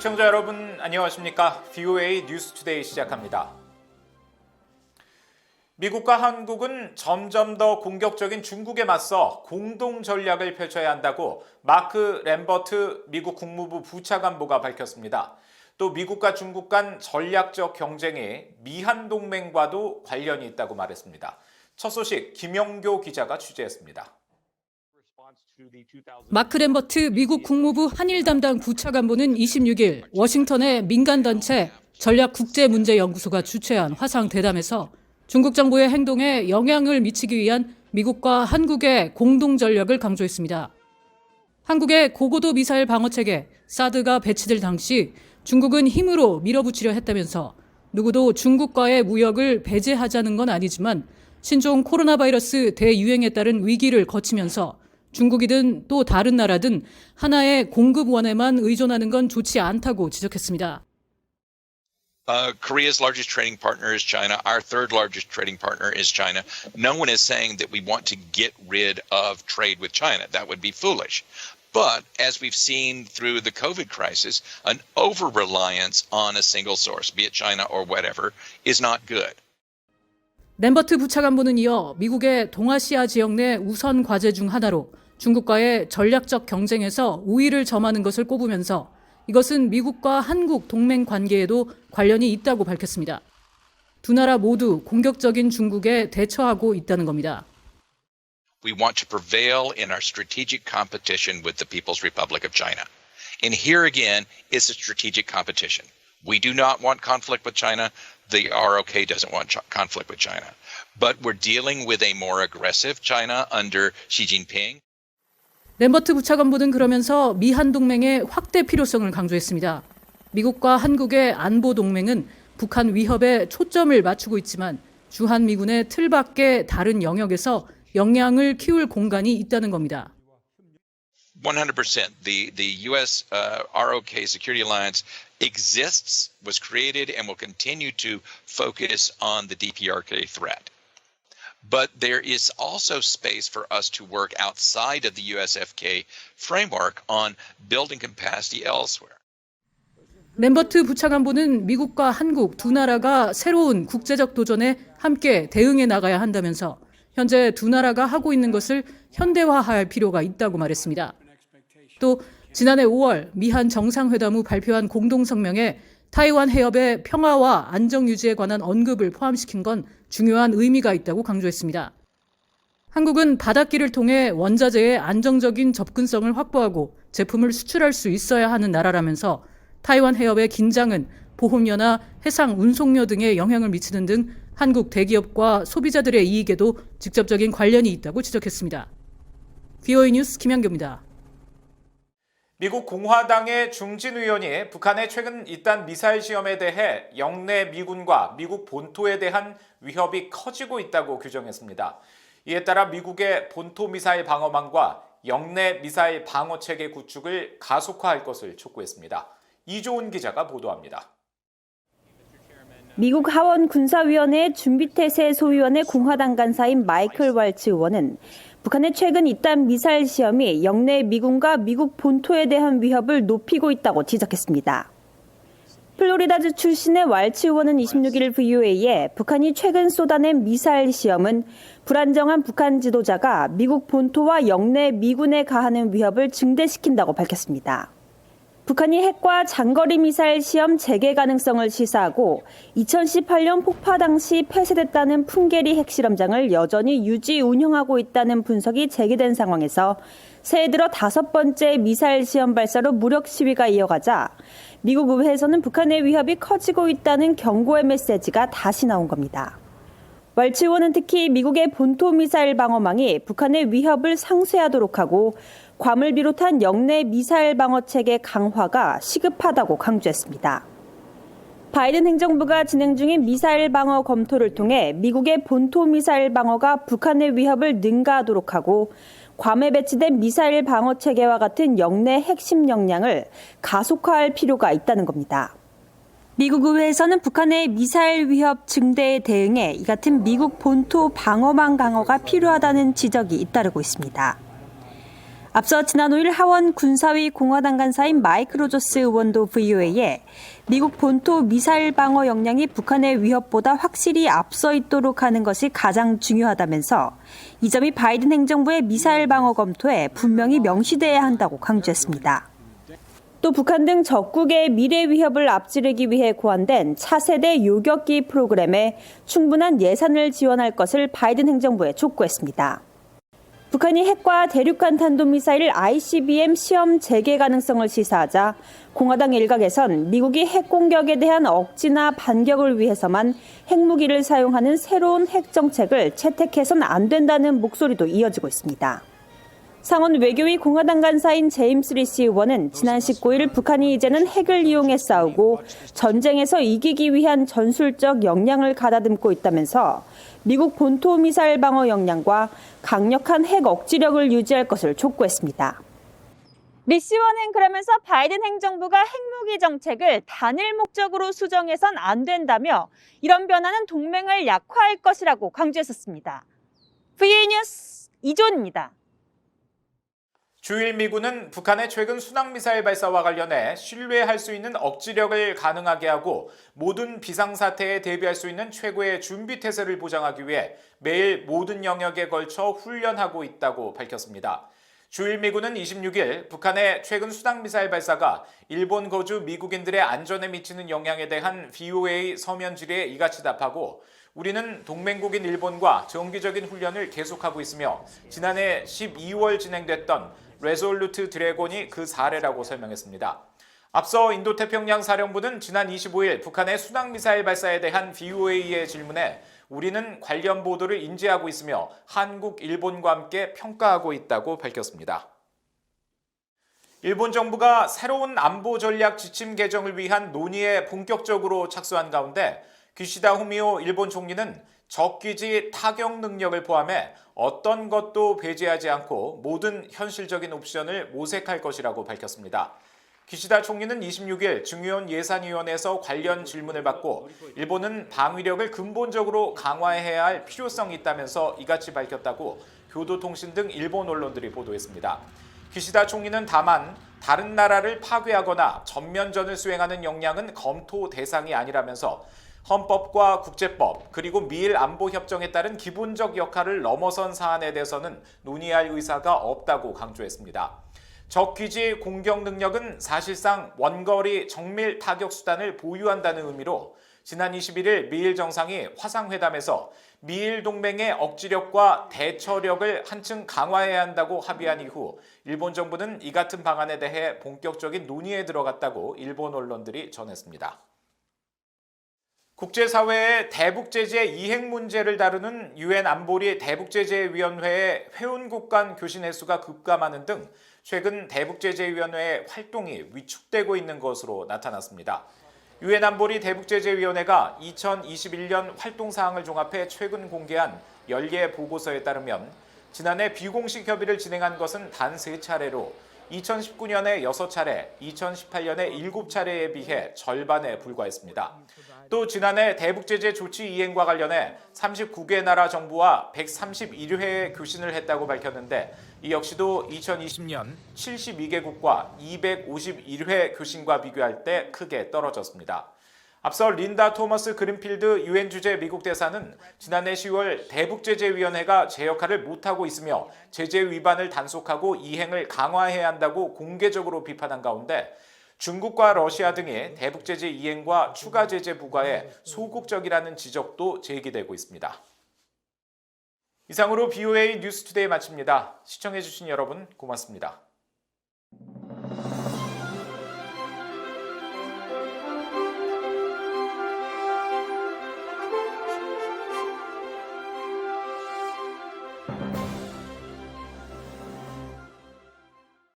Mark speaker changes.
Speaker 1: 시청자 여러분 안녕하십니까? VOA 뉴스투데이 시작합니다. 미국과 한국은 점점 더 공격적인 중국에 맞서 공동 전략을 펼쳐야 한다고 마크 램버트 미국 국무부 부차관보가 밝혔습니다. 또 미국과 중국 간 전략적 경쟁이 미한 동맹과도 관련이 있다고 말했습니다. 첫 소식 김영교 기자가 취재했습니다.
Speaker 2: 마크 램버트 미국 국무부 한일 담당 부차관보는 26일 워싱턴의 민간단체 전략국제문제연구소가 주최한 화상 대담에서 중국 정부의 행동에 영향을 미치기 위한 미국과 한국의 공동 전략을 강조했습니다. 한국의 고고도 미사일 방어체계 사드가 배치될 당시 중국은 힘으로 밀어붙이려 했다면서 누구도 중국과의 무역을 배제하자는 건 아니지만 신종 코로나 바이러스 대유행에 따른 위기를 거치면서 중국이든 또 다른 나라든 하나의 공급원에만 의존하는 건 좋지 않다고 지적했습니다.
Speaker 3: Korea's largest trading partner is China. Our third largest trading partner is China. No one is saying that we want to get rid of trade with China. That would be foolish. But as we've seen through the COVID crisis, an over-reliance on a single source, be it China or whatever, is not good.
Speaker 2: 램버트 부차관보는 이어 미국의 동아시아 지역 내 우선 과제 중 하나로 중국과의 전략적 경쟁에서 우위를 점하는 것을 꼽으면서 이것은 미국과 한국 동맹 관계에도 관련이 있다고 밝혔습니다. 두 나라 모두 공격적인 중국에 대처하고 있다는 겁니다.
Speaker 3: We want to prevail in our strategic competition with the People's Republic of China. And here again is a strategic competition. We do not want conflict with China. The ROK doesn't want conflict with China. But we're dealing with a more aggressive China under Xi Jinping.
Speaker 2: 램버트 부차관보는 그러면서 미한 동맹의 확대 필요성을 강조했습니다. 미국과 한국의 안보 동맹은 북한 위협에 초점을 맞추고 있지만 주한미군의 틀 밖의 다른 영역에서 역량을 키울 공간이 있다는 겁니다.
Speaker 3: 100%. The U.S. ROK Security Alliance exists, was created, and will continue to focus on the DPRK threat. But there is also space for us to work outside of the USFK framework on building capacity elsewhere.
Speaker 2: 램버트 부차관보는 미국과 한국 두 나라가 새로운 국제적 도전에 함께 대응해 나가야 한다면서 현재 두 나라가 하고 있는 것을 현대화할 필요가 있다고 말했습니다. 또 지난해 5월 미한 정상회담 후 발표한 공동성명에 타이완 해협의 평화와 안정 유지에 관한 언급을 포함시킨 건 중요한 의미가 있다고 강조했습니다. 한국은 바닷길을 통해 원자재의 안정적인 접근성을 확보하고 제품을 수출할 수 있어야 하는 나라라면서 타이완 해협의 긴장은 보험료나 해상 운송료 등에 영향을 미치는 등 한국 대기업과 소비자들의 이익에도 직접적인 관련이 있다고 지적했습니다. VOA 뉴스 김양교입니다.
Speaker 1: 미국 공화당의 중진 의원이 북한의 최근 잇단 미사일 시험에 대해 영내 미군과 미국 본토에 대한 위협이 커지고 있다고 규정했습니다. 이에 따라 미국의 본토 미사일 방어망과 영내 미사일 방어 체계 구축을 가속화할 것을 촉구했습니다. 이조은 기자가 보도합니다.
Speaker 4: 미국 하원 군사위원회 준비태세 소위원회 공화당 간사인 마이클 왈츠 의원은 북한의 최근 잇단 미사일 시험이 영내 미군과 미국 본토에 대한 위협을 높이고 있다고 지적했습니다. 플로리다주 출신의 왈츠 의원은 26일 VOA에 북한이 최근 쏟아낸 미사일 시험은 불안정한 북한 지도자가 미국 본토와 영내 미군에 가하는 위협을 증대시킨다고 밝혔습니다. 북한이 핵과 장거리 미사일 시험 재개 가능성을 시사하고 2018년 폭파 당시 폐쇄됐다는 풍계리 핵실험장을 여전히 유지 운영하고 있다는 분석이 제기된 상황에서 새해 들어 5번째 미사일 시험 발사로 무력 시위가 이어가자 미국 의회에서는 북한의 위협이 커지고 있다는 경고의 메시지가 다시 나온 겁니다. 왈츠 의원은 특히 미국의 본토 미사일 방어망이 북한의 위협을 상쇄하도록 하고 괌을 비롯한 영내 미사일 방어 체계 강화가 시급하다고 강조했습니다. 바이든 행정부가 진행 중인 미사일 방어 검토를 통해 미국의 본토 미사일 방어가 북한의 위협을 능가하도록 하고 괌에 배치된 미사일 방어 체계와 같은 영내 핵심 역량을 가속화할 필요가 있다는 겁니다. 미국 의회에서는 북한의 미사일 위협 증대에 대응해 이 같은 미국 본토 방어망 강화가 필요하다는 지적이 잇따르고 있습니다. 앞서 지난 5일 하원 군사위 공화당 간사인 마이크 로저스 의원도 VOA에 미국 본토 미사일 방어 역량이 북한의 위협보다 확실히 앞서 있도록 하는 것이 가장 중요하다면서 이 점이 바이든 행정부의 미사일 방어 검토에 분명히 명시돼야 한다고 강조했습니다. 또 북한 등 적국의 미래 위협을 앞지르기 위해 고안된 차세대 요격기 프로그램에 충분한 예산을 지원할 것을 바이든 행정부에 촉구했습니다. 북한이 핵과 대륙간 탄도미사일 ICBM 시험 재개 가능성을 시사하자 공화당 일각에선 미국이 핵 공격에 대한 억지나 반격을 위해서만 핵무기를 사용하는 새로운 핵 정책을 채택해선 안 된다는 목소리도 이어지고 있습니다. 상원 외교위 공화당 간사인 제임스 리시 의원은 지난 19일 북한이 이제는 핵을 이용해 싸우고 전쟁에서 이기기 위한 전술적 역량을 가다듬고 있다면서 미국 본토 미사일 방어 역량과 강력한 핵 억지력을 유지할 것을 촉구했습니다. 리시 의원은 그러면서 바이든 행정부가 핵무기 정책을 단일 목적으로 수정해선 안 된다며 이런 변화는 동맹을 약화할 것이라고 강조했었습니다. VOA 뉴스 이존입니다.
Speaker 1: 주일 미군은 북한의 최근 순항미사일 발사와 관련해 신뢰할 수 있는 억지력을 가능하게 하고 모든 비상사태에 대비할 수 있는 최고의 준비태세를 보장하기 위해 매일 모든 영역에 걸쳐 훈련하고 있다고 밝혔습니다. 주일 미군은 26일 북한의 최근 순항미사일 발사가 일본 거주 미국인들의 안전에 미치는 영향에 대한 VOA 서면 질의에 이같이 답하고 우리는 동맹국인 일본과 정기적인 훈련을 계속하고 있으며 지난해 12월 진행됐던 레졸루트 드래곤이 그 사례라고 설명했습니다. 앞서 인도태평양 사령부는 지난 25일 북한의 순항미사일 발사에 대한 VOA의 질문에 우리는 관련 보도를 인지하고 있으며 한국, 일본과 함께 평가하고 있다고 밝혔습니다. 일본 정부가 새로운 안보 전략 지침 개정을 위한 논의에 본격적으로 착수한 가운데 기시다 후미오 일본 총리는 적기지 타격 능력을 포함해 어떤 것도 배제하지 않고 모든 현실적인 옵션을 모색할 것이라고 밝혔습니다. 기시다 총리는 26일 중의원 예산위원회에서 관련 질문을 받고 일본은 방위력을 근본적으로 강화해야 할 필요성이 있다면서 이같이 밝혔다고 교도통신 등 일본 언론들이 보도했습니다. 기시다 총리는 다만 다른 나라를 파괴하거나 전면전을 수행하는 역량은 검토 대상이 아니라면서 헌법과 국제법 그리고 미일 안보협정에 따른 기본적 역할을 넘어선 사안에 대해서는 논의할 의사가 없다고 강조했습니다. 적기지 공격 능력은 사실상 원거리 정밀 타격 수단을 보유한다는 의미로 지난 21일 미일 정상이 화상회담에서 미일 동맹의 억지력과 대처력을 한층 강화해야 한다고 합의한 이후 일본 정부는 이 같은 방안에 대해 본격적인 논의에 들어갔다고 일본 언론들이 전했습니다. 국제사회의 대북제재 이행 문제를 다루는 유엔 안보리 대북제재위원회의 회원국 간 교신 횟수가 급감하는 등 최근 대북제재위원회의 활동이 위축되고 있는 것으로 나타났습니다. 유엔 안보리 대북제재위원회가 2021년 활동사항을 종합해 최근 공개한 연례 보고서에 따르면 지난해 비공식 협의를 진행한 것은 단 3차례로 2019년에 6차례, 2018년에 7차례에 비해 절반에 불과했습니다. 또 지난해 대북제재 조치 이행과 관련해 39개 나라 정부와 131회의 교신을 했다고 밝혔는데 이 역시도 2020년 72개국과 251회 교신과 비교할 때 크게 떨어졌습니다. 앞서 린다 토머스 그린필드 유엔 주재 미국 대사는 지난해 10월 대북제재위원회가 제 역할을 못하고 있으며 제재 위반을 단속하고 이행을 강화해야 한다고 공개적으로 비판한 가운데 중국과 러시아 등의 대북제재 이행과 추가 제재 부과에 소극적이라는 지적도 제기되고 있습니다. 이상으로 VOA 뉴스투데이 마칩니다. 시청해주신 여러분 고맙습니다.